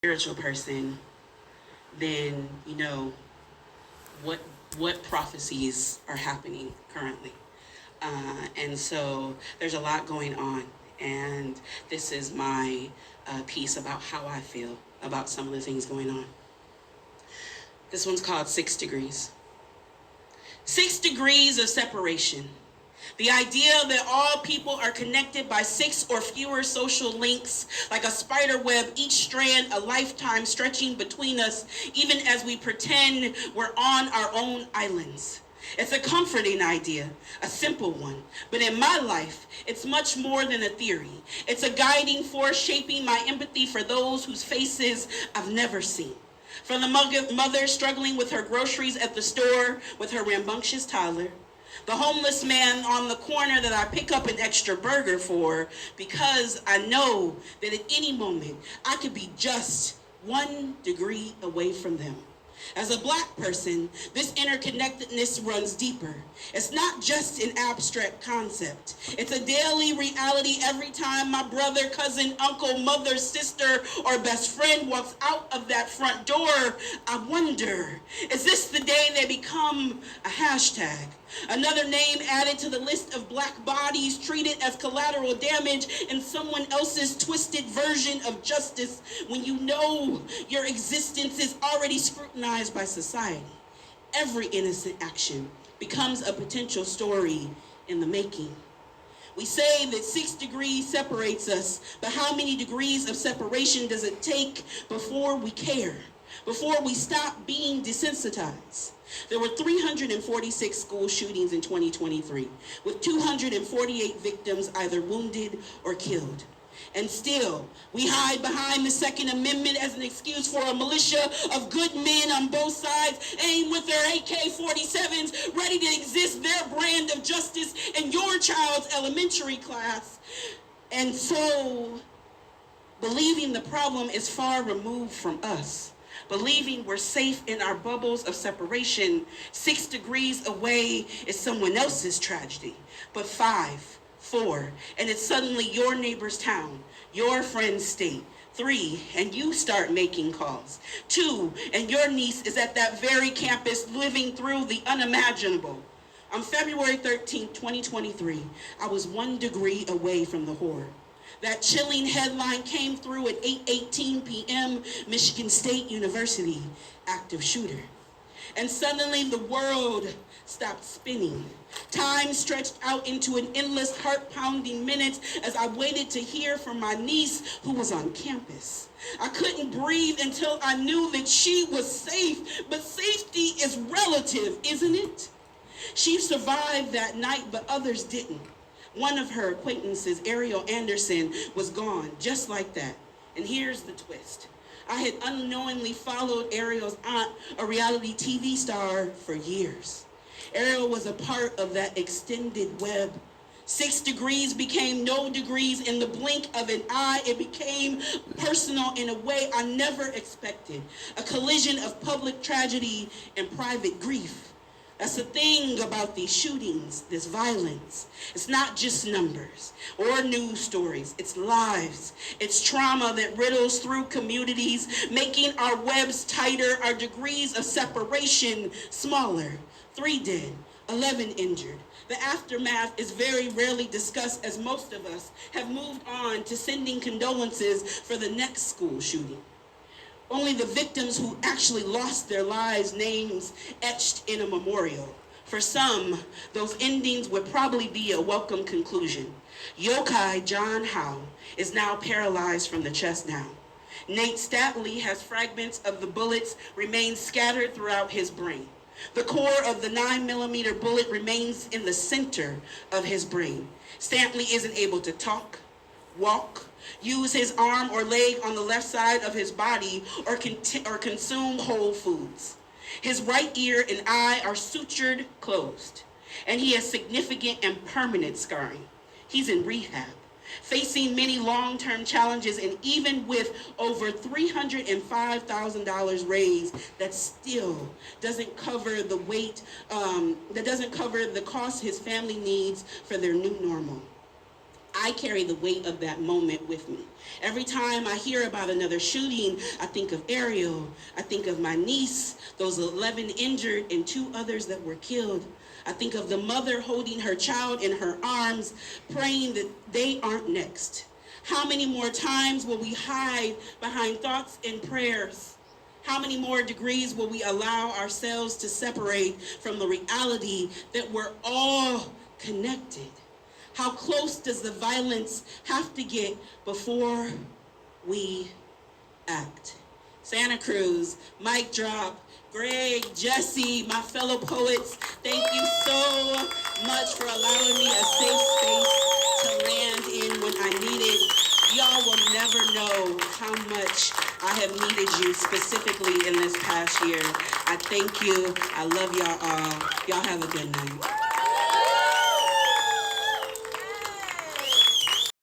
spiritual person, then you know what prophecies are happening currently. And so there's a lot going on. And this is my piece about how I feel about some of the things going on. This one's called 6 Degrees. 6 degrees of separation. The idea that all people are connected by 6 or fewer social links, like a spider web, each strand a lifetime stretching between us, even as we pretend we're on our own islands. It's a comforting idea, a simple one, but in my life, it's much more than a theory. It's a guiding force shaping my empathy for those whose faces I've never seen. From the mother struggling with her groceries at the store with her rambunctious toddler, the homeless man on the corner that I pick up an extra burger for because I know that at any moment I could be just 1 degree away from them. As a Black person, this interconnectedness runs deeper. It's not just an abstract concept. It's a daily reality every time my brother, cousin, uncle, mother, sister, or best friend walks out of that front door. I wonder, is this the day they become a hashtag? Another name added to the list of Black bodies treated as collateral damage in someone else's twisted version of justice when you know your existence is already scrutinized by society. Every innocent action becomes a potential story in the making. We say that 6 degrees separates us, but how many degrees of separation does it take before we care, before we stop being desensitized? There were 346 school shootings in 2023, with 248 victims either wounded or killed. And still, we hide behind the Second Amendment as an excuse for a militia of good men on both sides, aimed with their AK-47s, ready to exist their brand of justice in your child's elementary class. And so, believing the problem is far removed from us, believing we're safe in our bubbles of separation, 6 degrees away is someone else's tragedy, but 5, 4, and it's suddenly your neighbor's town, your friend's state. 3, and you start making calls. 2, and your niece is at that very campus living through the unimaginable. On February 13, 2023, I was 1 degree away from the horror. That chilling headline came through at 8:18 p.m., Michigan State University, active shooter. And suddenly the world stopped spinning. Time stretched out into an endless heart-pounding minutes as I waited to hear from my niece who was on campus. I couldn't breathe until I knew that she was safe, but safety is relative, isn't it? She survived that night, but others didn't. One of her acquaintances, Ariel Anderson, was gone just like that. And here's the twist. I had unknowingly followed Ariel's aunt, a reality TV star, for years. Ariel was a part of that extended web. 6 degrees became no degrees in the blink of an eye. It became personal in a way I never expected. A collision of public tragedy and private grief. That's the thing about these shootings, this violence. It's not just numbers or news stories. It's lives. It's trauma that riddles through communities, making our webs tighter, our degrees of separation smaller. 3 dead, 11 injured. The aftermath is very rarely discussed as most of us have moved on to sending condolences for the next school shooting. Only the victims who actually lost their lives' names etched in a memorial. For some, those endings would probably be a welcome conclusion. Yokai John Howe is now paralyzed from the chest down. Nate Statley has fragments of the bullets remain scattered throughout his brain. The core of the 9mm bullet remains in the center of his brain. Statley isn't able to talk, walk, use his arm or leg on the left side of his body, or consume whole foods. His right ear and eye are sutured closed, and he has significant and permanent scarring. He's in rehab, facing many long-term challenges, and even with over $305,000 raised, that still doesn't cover the cost his family needs for their new normal. I carry the weight of that moment with me. Every time I hear about another shooting, I think of Ariel. I think of my niece, those 11 injured and 2 others that were killed. I think of the mother holding her child in her arms, praying that they aren't next. How many more times will we hide behind thoughts and prayers? How many more degrees will we allow ourselves to separate from the reality that we're all connected? How close does the violence have to get before we act? Santa Cruz, mic drop. Greg, Jesse, my fellow poets, thank you so much for allowing me a safe space to land in when I need it. Y'all will never know how much I have needed you specifically in this past year. I thank you. I love y'all all. Y'all have a good night.